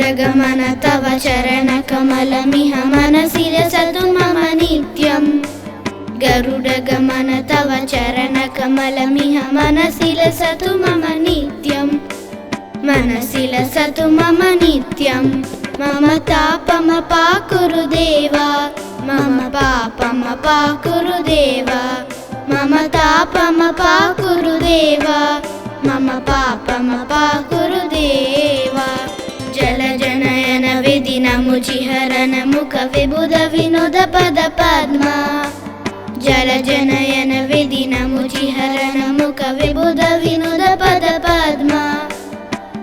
गरुडगमन तव चरणकमलमिह मनसि लसतु मम नित्यम् गरुडगमन तव चरणकमलमिह मनसि लसतु मम नित्यम् मनसि लसतु मम नित्यम् मम तापमपाकुरु देवा मम पापमपाकुरु देवा मम तापमपाकुरु देवा मम पापमपाकुरु देवा जलजनयन विधिनमुचिहरन मुख विबुध विनोद पद पद्मा जलजनयन विधिनमुचिहरन मुख विबुध विनोद पद पद्मा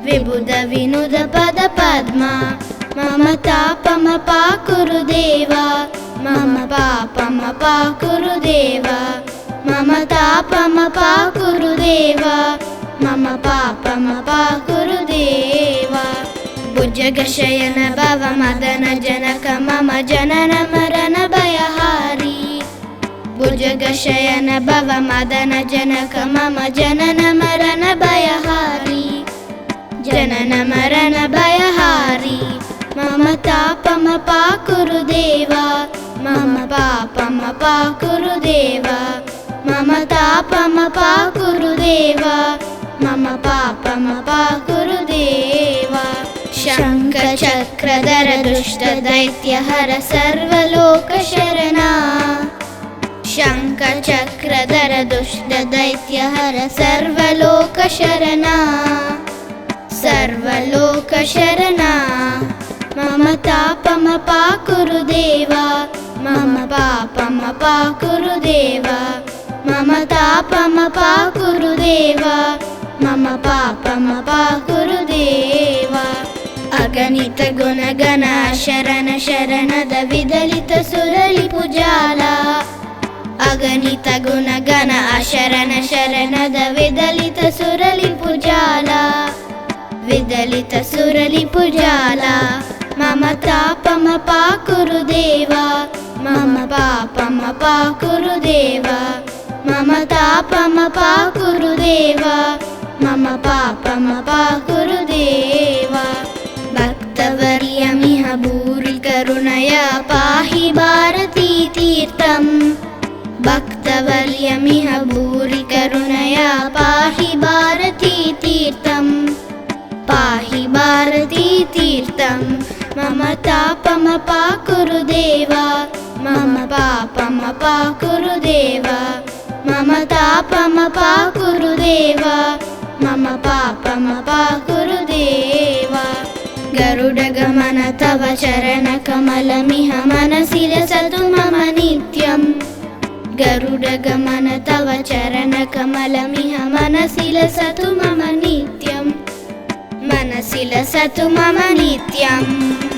विबुध विनोद पद पद्मा मम तापमपाकुरु देवा मम पापमपाकुरु देवा मम तापमपाकुरु देवा मम पापमपाकुरु देवा भुजगशयन भव मदन जनक मम जनन मरण भयहारी भुजगशयन भव मदन जनक मम जनन मरण भयहारी जनन मरण भयहारी मम तापमपाकुरु देवा मम पापमपाकुरु देवा मम तापमपाकुरु देवा मम पापमपाकुरु देवा शङ्खचक्रधर दुष्टदैत्यहर सर्वलोकशरणा शङ्खचक्रधर दुष्टदैत्यहर सर्वलोकशरणा सर्वलोकशरणा मम तापमपाकुरु देवा मम पापमपाकुरु देवा मम तापमपाकुरु देवा मम पापमपाकुरु देवा अगणित गुणगण शरण शरणद विदलित सुरलिपुजाला अगणित गुणगण शरण शरणद विदलित सुरलिपुजाला विदलित सुरलिपुजाला मम तापमपाकुरु देवा मम पापमपाकुरु देवा मम तापमपाकुरु देवा मम पापमपाकुरु देवा भक्तवर्यमिह भूरि करुणया पाहि भारती तीर्थम् भक्तवर्यमिह भूरि करुणया पाहि भारती तीर्थम् पाहि भारती तीर्थम् मम तापमपाकुरु देवा मम पापमपाकुरु देवा मम तापमपाकुरु देवा मम पापमपाकुरु देवा गरुडगमन तव चरणकमलमिह मनसि लसतु मम नित्यम् गरुडगमन तव चरणकमलमिह मनसि लसतु मम नित्यम् मनसि लसतु मम नित्यम्।